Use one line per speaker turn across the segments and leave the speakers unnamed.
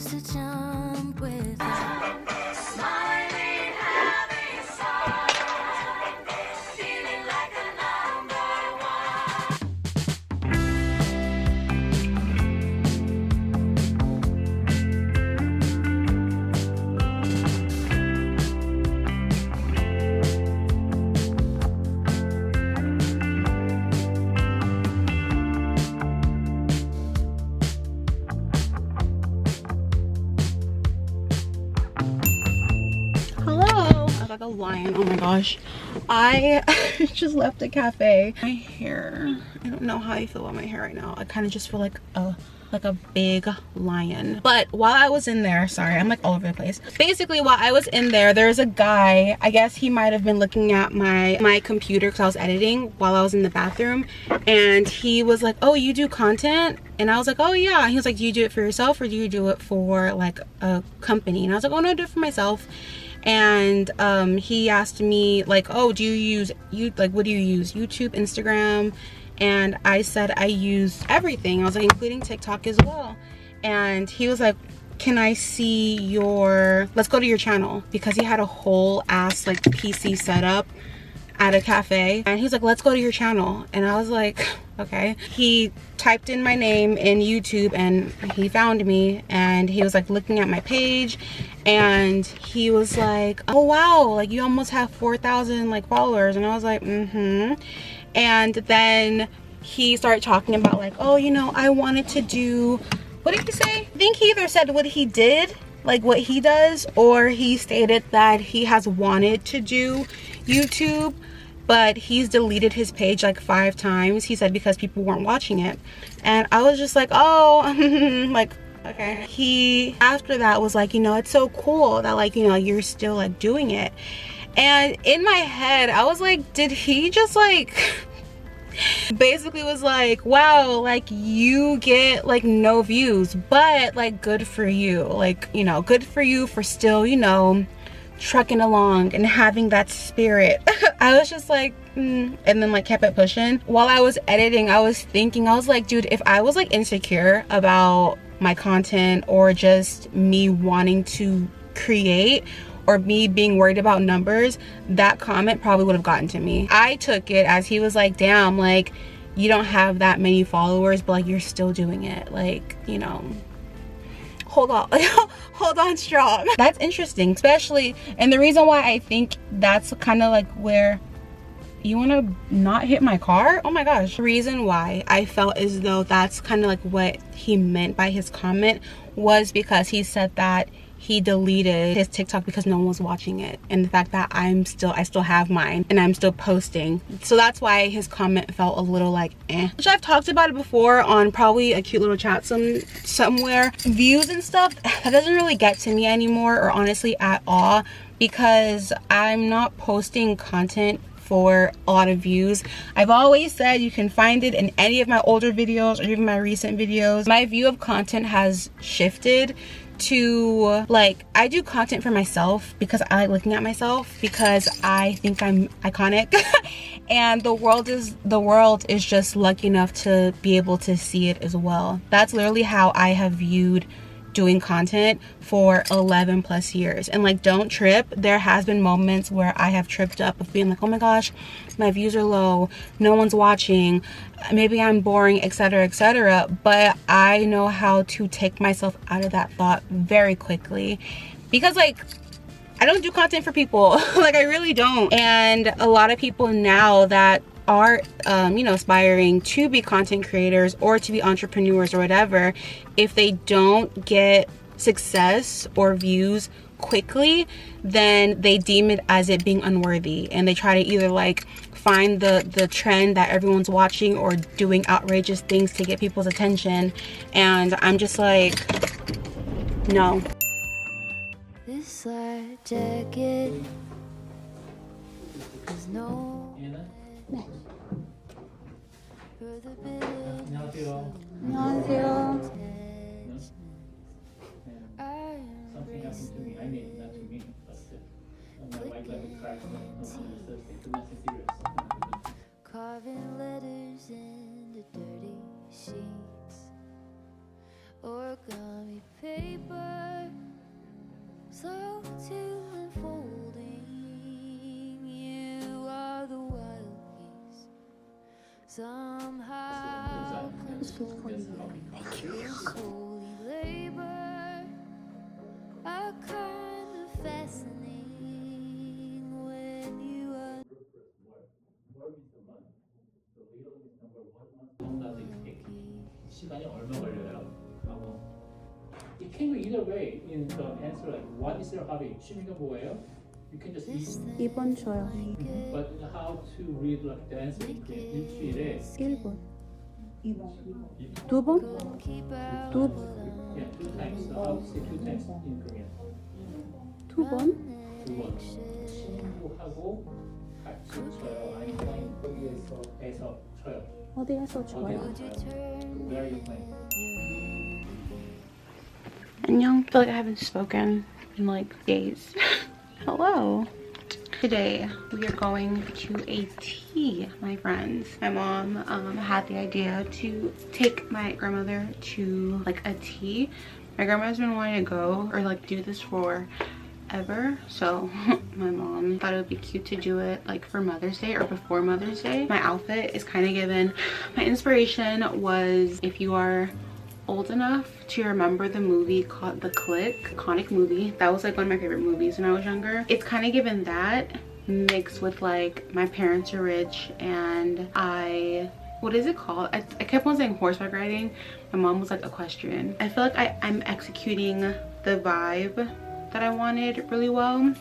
used to jump with her. Smiling, having fun, feeling like a number one.
Hello. I like a lion. Oh my gosh. I just left the cafe. My hair. I don't know how I feel about my hair right now. I kind of just feel like a big lion. But while I was in there, sorry, I'm like all over the place. Basically, while I was in there, there's a guy. I guess he might have been looking at my computer because I was editing while I was in the bathroom, and he was like, "Oh, you do content?" And I was like, "Oh yeah." And he was like, "Do you do it for yourself or do you do it for like a company?" And I was like, "Oh no, I do it for myself." And he asked me like, "Oh, do you what do you use? YouTube, Instagram?" And I said I use everything. I was like, including TikTok as well. And he was like, "Can I see let's go to your channel," because he had a whole ass like PC setup at a cafe. And he's like, "Let's go to your channel." And I was like, okay. He typed in my name in YouTube and he found me, and he was like looking at my page, and he was like, "Oh wow, like you almost have 4,000 like followers." And I was like, and then he started talking about like, "Oh, you know, I wanted to do," what did he say? I think he either said what he did, like what he does, or he stated that he has wanted to do YouTube, but he's deleted his page like 5 times. He said because people weren't watching it. And I was just like, oh, like, okay. He after that was like, you know, it's so cool that like, you know, you're still like doing it. And in my head I was like, did he just like basically was like, wow, like you get like no views, but like good for you, like, you know, good for you for still, you know, trucking along and having that spirit. I was just like and then like kept it pushing. While I was editing, I was thinking, I was like, dude, if I was like insecure about my content or just me wanting to create or me being worried about numbers, that comment probably would have gotten to me. I took it as he was like, damn, like you don't have that many followers, but like you're still doing it, like, you know, hold on. Hold on strong. That's interesting, especially, and the reason why I think that's kind of like where you want to not hit my car. Oh my gosh. The reason why I felt as though that's kind of like what he meant by his comment was because he said that he deleted his TikTok because no one was watching it, and the fact that I still have mine and I'm still posting. So that's why his comment felt a little like which I've talked about it before on probably a cute little chat somewhere. Views and stuff, that doesn't really get to me anymore, or honestly at all, because I'm not posting content for a lot of views. I've always said you can find it in any of my older videos or even my recent videos. My view of content has shifted to like, I do content for myself because I like looking at myself, because I think I'm iconic and the world is just lucky enough to be able to see it as well. That's literally how I have viewed doing content for 11 plus years. And like, don't trip, there has been moments where I have tripped up of being like, oh my gosh, my views are low, no one's watching, maybe I'm boring, etc, etc. But I know how to take myself out of that thought very quickly, because like, I don't do content for people. Like, I really don't. And a lot of people now that are you know, aspiring to be content creators or to be entrepreneurs or whatever, if they don't get success or views quickly, then they deem it as it being unworthy, and they try to either like find the trend that everyone's watching or doing outrageous things to get people's attention. And I'm just like, no.
This light jacket is no for the
안녕하세요.
Something happened to me. I mean, not to me, but my wife let me cry for nothing serious. Carving letters into dirty sheets, origami paper.
to unfolding. You are the wild geese. Somehow holy labor, a kind of fascinating when you are.
How long does it take? 시간이 얼마 걸려요? 하고 it can go either way in the answer like what is your hobby? 취미가 뭐예요? You can just eat.
2번 줘요.
But how to read like the answer in Korean? 일주일에
1번. 2번?
yeah, 2 times. So how to say 2 times in Korean?
2번?
2번. 친구하고 같이 쳐요. 아니면 거기에서 쳐요.
어디에서 줘요?
Where are you playing?
안녕. I feel like I haven't spoken in like days. Hello. Today we are going to a tea, my friends. My mom had the idea to take my grandmother to like a tea. My grandma's been wanting to go or like do this for ever, so my mom thought it would be cute to do it like for Mother's Day or before Mother's Day. My outfit is kind of given. My inspiration was, if you are old enough to remember the movie called The Click, iconic movie, that was like one of my favorite movies when I was younger. It's kind of given that mixed with like my parents are rich and what is it called? I kept on saying horseback riding. My mom was like equestrian. I feel like I'm executing the vibe that I wanted really well.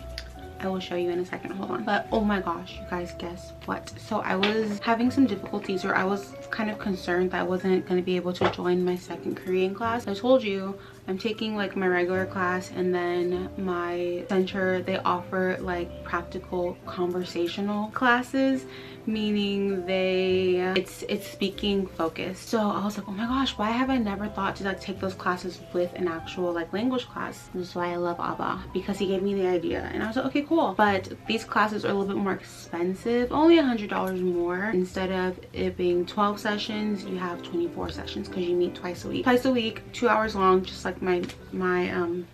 I will show you in a second, hold on. But oh my gosh, you guys, guess what? So I was having some difficulties, or I was kind of concerned that I wasn't going to be able to join my second Korean class. I told you I'm taking like my regular class, and then my center, they offer like practical conversational classes, meaning it's speaking focused. So I was like, oh my gosh, why have I never thought to like take those classes with an actual like language class? This is why I love Abba, because he gave me the idea, and I was like, okay, cool. But these classes are a little bit more expensive, only $100 more. Instead of it being 12 sessions, you have 24 sessions because you meet twice a week, 2 hours long, just like my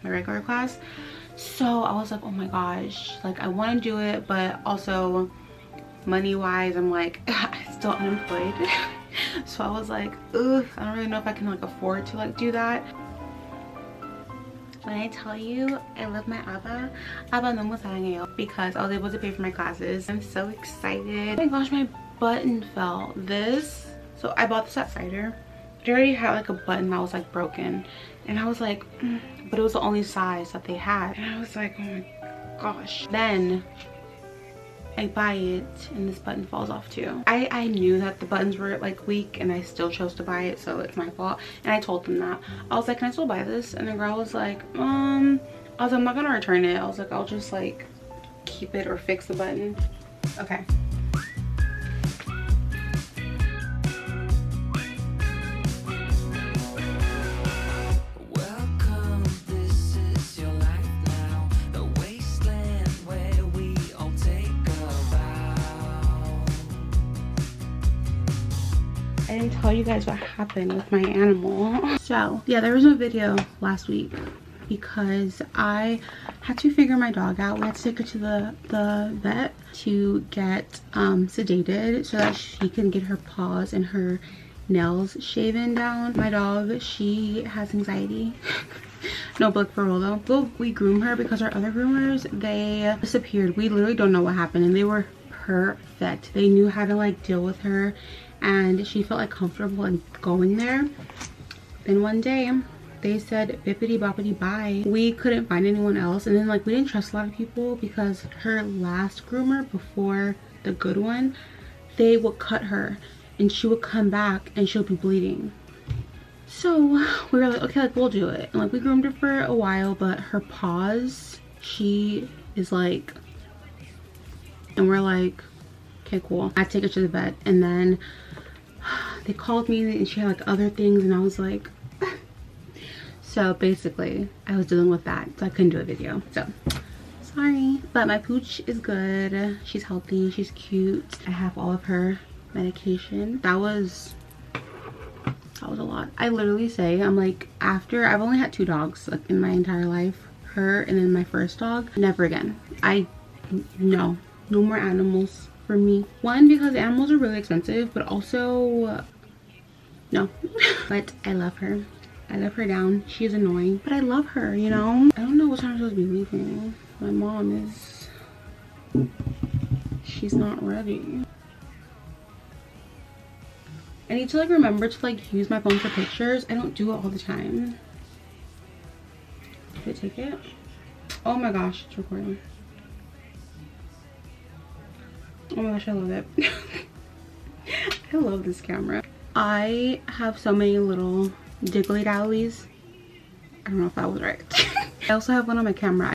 regular class. So I was like, oh my gosh, like I want to do it, but also money wise I'm like still unemployed. So I was like, ugh, I don't really know if I can like afford to like do that. When I tell you I love my Abba 너무 사랑해요, because I was able to pay for my classes. I'm so excited. Oh my gosh, my button fell. So I bought this at Cider. It already had like a button that was like broken, and I was like, but it was the only size that they had, and I was like, oh my gosh. Then I buy it and this button falls off too. I knew that the buttons were like weak, and I still chose to buy it, so it's my fault. And I told them that. I was like, can I still buy this? And the girl was like, I was like, I'm not gonna return it. I was like, I'll just like keep it or fix the button. Okay. I didn't tell you guys what happened with my animal. So yeah, there was no video last week because I had to figure my dog out. We had to take her to the vet to get sedated so that she can get her paws and her nails shaven down. My dog, she has anxiety. No, but for real though. Well, we groom her because our other groomers, they disappeared. We literally don't know what happened, and they were perfect. They knew how to like deal with her, and she felt like comfortable in going there. Then one day they said bippity boppity bye. We couldn't find anyone else, and then like we didn't trust a lot of people because her last groomer before the good one, they would cut her and she would come back and she'll be bleeding. So we were like, okay, like we'll do it. And like we groomed her for a while, but her paws, she is like, and we're like, okay, cool. I take her to the vet, and then they called me and she had like other things, and I was like, so basically I was dealing with that, so I couldn't do a video. So sorry, but my pooch is good. She's healthy, she's cute. I have all of her medication. That was a lot. I literally say, I'm like, after I've only had 2 dogs like in my entire life, her and then my first dog. Never again. No more animals for me. One, because animals are really expensive, but also no. But I love her. I love her down. She's annoying, but I love her, you know? I don't know what time I'm supposed to be leaving. My mom is... she's not ready. I need to like remember to like use my phone for pictures. I don't do it all the time. Did it take it? Oh my gosh, it's recording. Oh my gosh, I love it. I love this camera. I have so many little diggly dallies. I don't know if that was right. I also have one on my camera.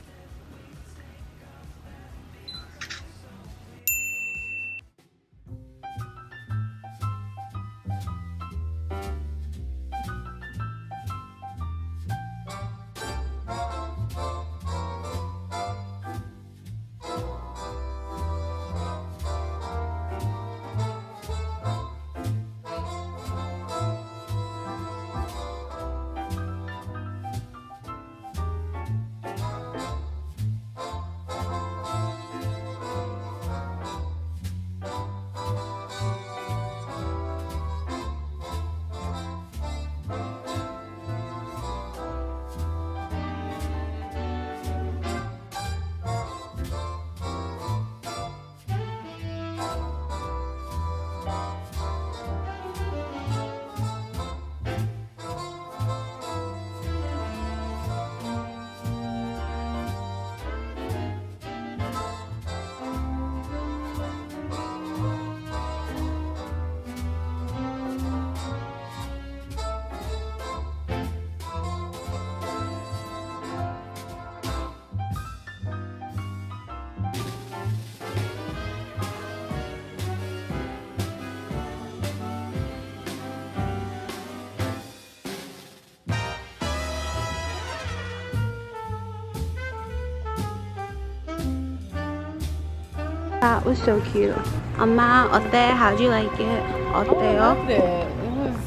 That was so cute. 엄마 어때? How'd you like it? 어때요?
I loved it. It was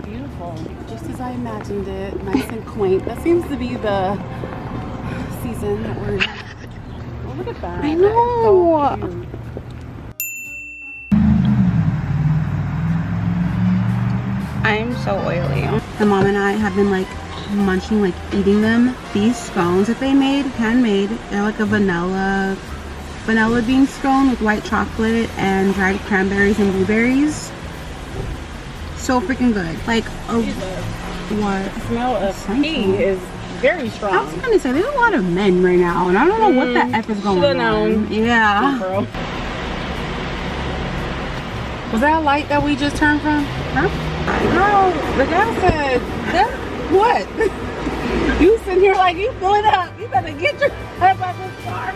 beautiful. Just as I imagined it. Nice and quaint. That seems to be the season that we're in. Oh, look at that.
I know.
That is so cute.
I'm so oily. My mom and I have been like munching, like eating them. These scones that they made, handmade, they're like a vanilla bean scone with white chocolate and dried cranberries and blueberries. So freaking good. Like, what?
The smell of tea is very strong.
I was gonna say, there's a lot of men right now, and I don't know what the F is going on.
Known.
Yeah.
Girl. Was that a light that we just turned from?
Huh?
Girl, the guy said, that, what? You sitting here like, you pull it up. You better get your head out this car.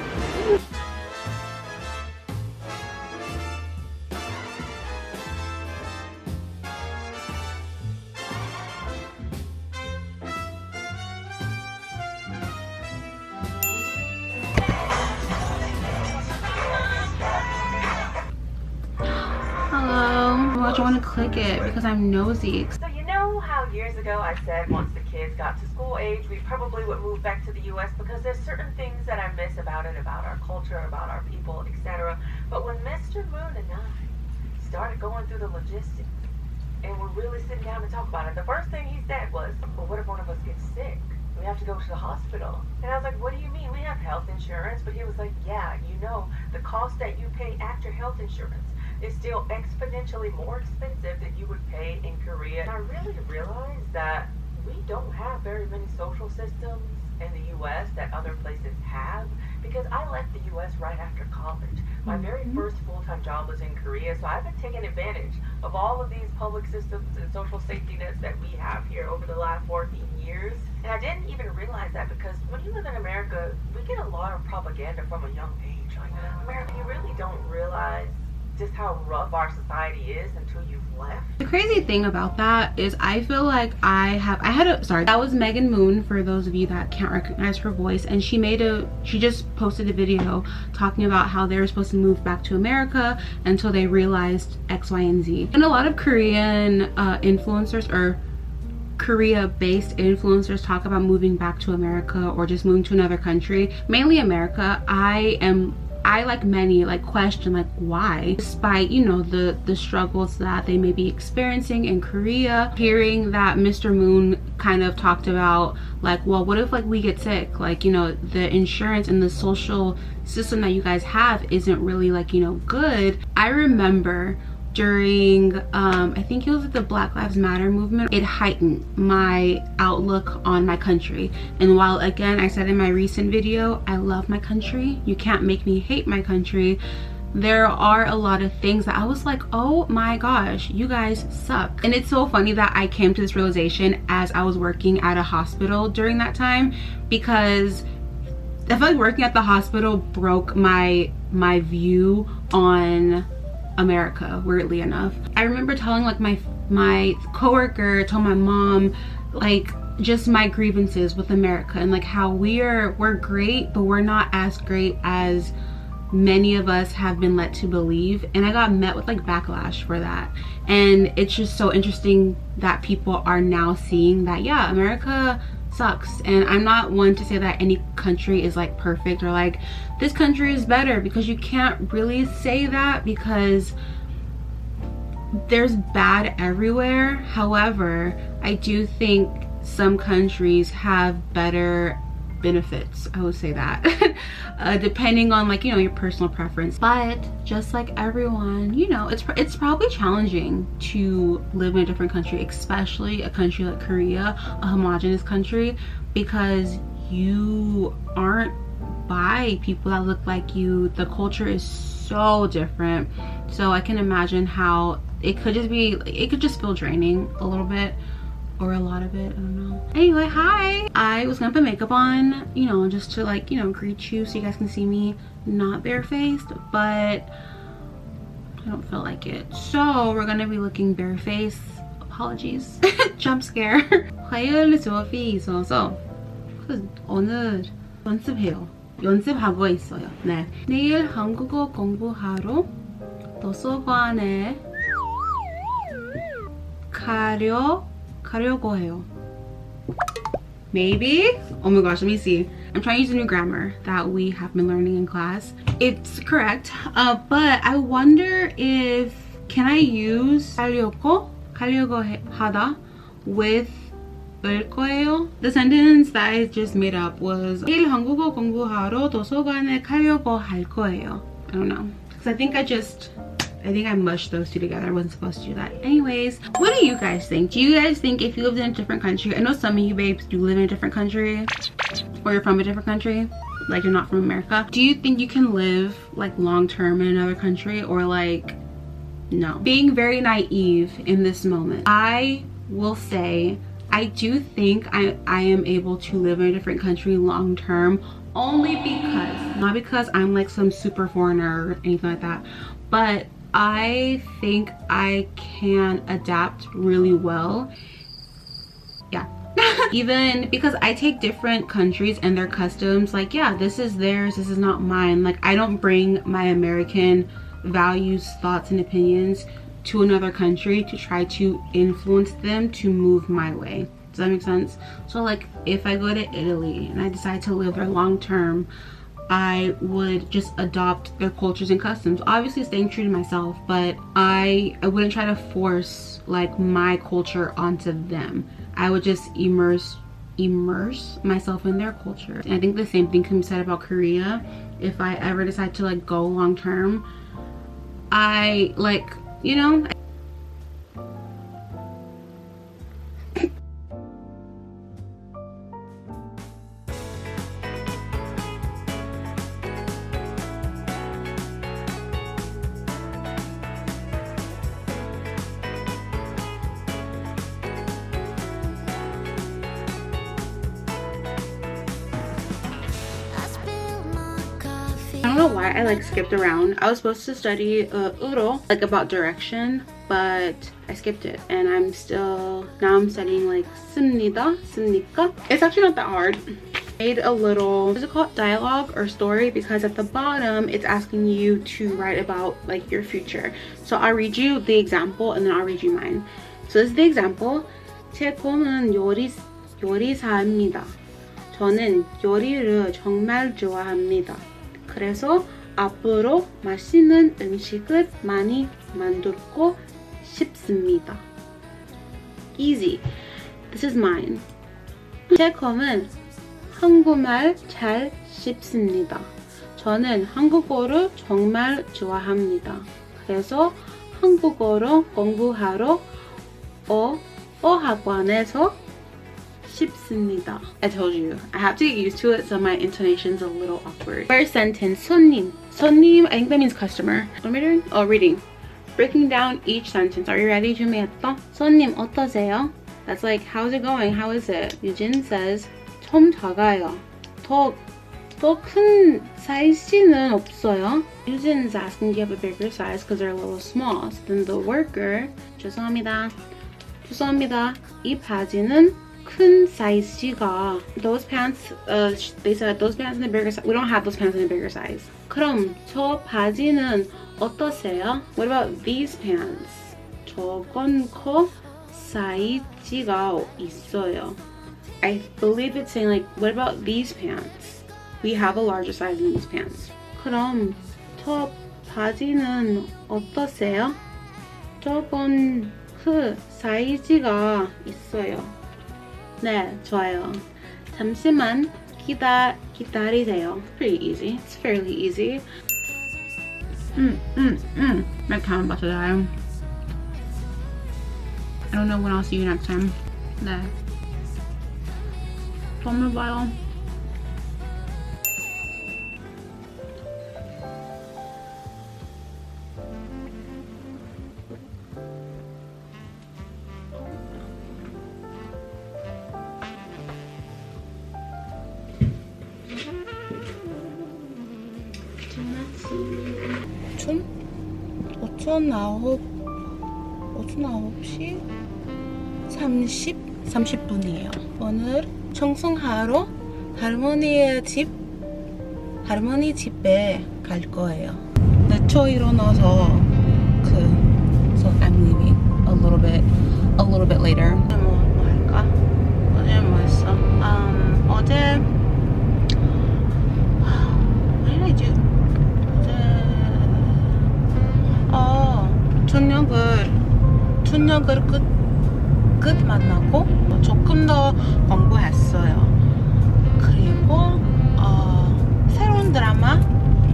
I want to click it because I'm nosy.
So you know how years ago I said once the kids got to school age, we probably would move back to the U.S. because there's certain things that I miss about it, about our culture, about our people, etc. But when Mr. Moon and I started going through the logistics and we're really sitting down to talk about it, the first thing he said was, well, what if one of us gets sick? We have to go to the hospital. And I was like, what do you mean? We have health insurance. But he was like, yeah, you know, the cost that you pay after health insurance is still exponentially more expensive than you would pay in Korea. And I really realized that we don't have very many social systems in the U.S. that other places have, because I left the U.S. right after college. My very first full-time job was in Korea, so I've been taking advantage of all of these public systems and social safety nets that we have here over the last 14 years. And I didn't even realize that, because when you live in America, we get a lot of propaganda from a young age. Like, America, you really don't realize just how rough our society is until you've left.
The crazy thing about that is I feel like that was Megan Moon, for those of you that can't recognize her voice, and she just posted a video talking about how they were supposed to move back to America until they realized X, Y, and Z. And a lot of Korean influencers, or Korea-based influencers talk about moving back to America or just moving to another country, mainly America, I like many question why, despite, you know, the struggles that they may be experiencing in Korea. Hearing that Mr. Moon kind of talked about like, well, what if we get sick, like, you know, the insurance and the social system that you guys have isn't really you know, good. I remember during I think it was the Black Lives Matter movement, it heightened my outlook on my country. And while again I said in my recent video I love my country, you can't make me hate my country, there are a lot of things that I was like, oh my gosh, you guys suck. And it's so funny that I came to this realization as I was working at a hospital during that time, because I feel like working at the hospital broke my view on America, weirdly enough. I remember telling my coworker, told my mom just my grievances with America and how we're great, but we're not as great as many of us have been led to believe. And I got met with backlash for that. And it's just so interesting that people are now seeing that, yeah, America sucks. And I'm not one to say that any country is perfect or this country is better, because you can't really say that, because there's bad everywhere. However, I do think some countries have better benefits, I would say that, depending on you know, your personal preference. But just like everyone, you know, it's probably challenging to live in a different country, especially a country like Korea, a homogenous country, because you aren't by people that look like you. The culture is so different, so I can imagine how it could just be it could just feel draining a little bit, or a lot of it, I don't know. Anyway, hi. I was gonna put makeup on, you know, just to you know, greet you so you guys can see me not barefaced, but I don't feel like it. So we're gonna be looking barefaced. Apologies. Jump scare. 화요일 수업이 있어서 오늘 연습하고 있어요. 네. 내일 한국어 공부하러 도서관에 가려고 해요. Maybe? Oh my gosh, let me see. I'm trying to use a new grammar that we have been learning in class. It's correct, but I wonder if can I use 가려고 하다 with 을 거예요? The sentence that I just made up was 내일 한국어 공부하러 도서관에 가려고 할 거예요. I don't know, because I think I mushed those two together. I wasn't supposed to do that. Anyways, what do you guys think? Do you guys think if you lived in a different country, I know some of you babes do live in a different country, or you're from a different country, you're not from America, do you think you can live long-term in another country, or no? Being very naive in this moment, I will say I do think I am able to live in a different country long-term, only because, not because I'm some super foreigner or anything like that, but I think I can adapt really well. Yeah. Even because I take different countries and their customs, yeah, this is theirs, this is not mine. I don't bring my American values, thoughts, and opinions to another country to try to influence them to move my way. Does that make sense? So if I go to Italy and I decide to live there long term, I would just adopt their cultures and customs, obviously staying true to myself, but I wouldn't try to force my culture onto them. I would just immerse myself in their culture. And I think the same thing can be said about Korea. If I ever decide to go long term, I you know, I don't know why I skipped around. I was supposed to study uro, about direction, but I skipped it, and now I'm studying 씁니다. It's actually not that hard. I made a little, what is it called, dialogue or story, because at the bottom it's asking you to write about your future. So I'll read you the example and then I'll read you mine. So this is the example. 제 꿈은 요리사입니다. 저는 요리를 정말 좋아합니다. 그래서 앞으로 맛있는 음식을 많이 만들고 싶습니다. Easy. This is mine. 제 꿈은 한국말 잘 싶습니다. 저는 한국어를 정말 좋아합니다. 그래서 한국어로 공부하러 어학원에서 싶습니다. I told you, I have to get used to it, so my intonation's a little awkward. First sentence, 손님. 손님, I think that means customer. What am I doing? Oh, reading. Breaking down each sentence. Are you ready? 준비했어? 손님, 어떠세요? That's like, how's it going? How is it? Eugene says, 좀 작아요. 더 큰 사이즈는 없어요. Eugene's asking, do you have a bigger size? Because they're a little small. So then the worker, 죄송합니다. 이 바지는 큰 사이즈가. Those pants, they said those pants in the bigger size. We don't have those pants in a bigger size. 그럼 저 바지는 어떠세요? What about these pants? 저건 커 사이즈가 있어요. I believe it's saying like, what about these pants? We have a larger size in these pants. 그럼 저 바지는 어떠세요? 저건 그 사이즈가 있어요. 네, 좋아요. 잠시만 기다리세요. Pretty easy. It's fairly easy. My camera about to die. I don't know when I'll see you next time. 네. 다음에 봐요. 오전 9시 30분이에요. 오늘 청소하러 할머니 집에 갈 거예요. 늦춰 일어나서 so I'm leaving a little bit later. 뭐 할까? 어제 뭐 했어? 어제 what did I do? 저녁을 끝 만나고 조금 더 공부했어요. 그리고 새로운 드라마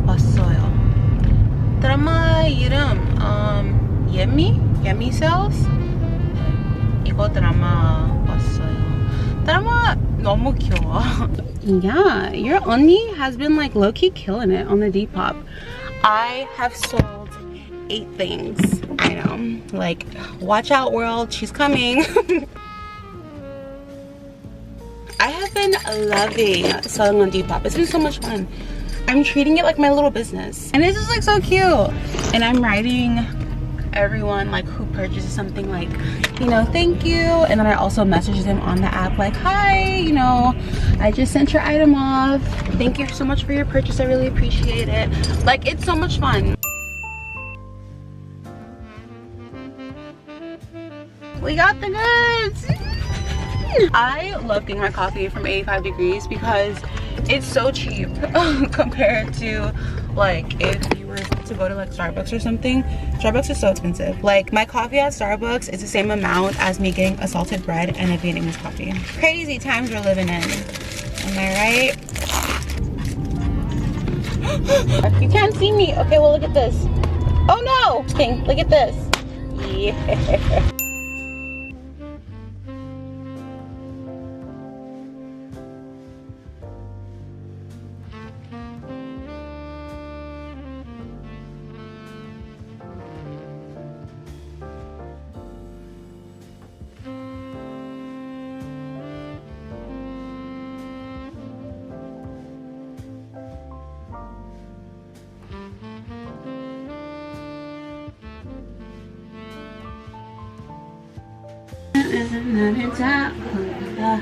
봤어요. 드라마 이름 예미 셀스. 이거 드라마 봤어요. 드라마 너무 귀여워. Yeah, your 언니 has been like low-key killing it on the Depop. I have sold 8 things. I know. Like, watch out, world. She's coming. I have been loving selling on Depop. It's been so much fun. I'm treating it like my little business. And it's just like so cute. And I'm writing everyone like who purchases something like, you know, thank you. And then I also message them on the app like, hi, you know, I just sent your item off. Thank you so much for your purchase. I really appreciate it. Like, it's so much fun. We got the goods! I love getting my coffee from 85 Degrees because it's so cheap compared to like if you were to go to like Starbucks or something. Starbucks is so expensive. Like my coffee at Starbucks is the same amount as me getting a salted bread and a Vietnamese coffee. Crazy times we're living in. Am I right? You can't see me. Okay, well look at this. Oh no! Thing. Look at this. Yeah. 나를 잡아라.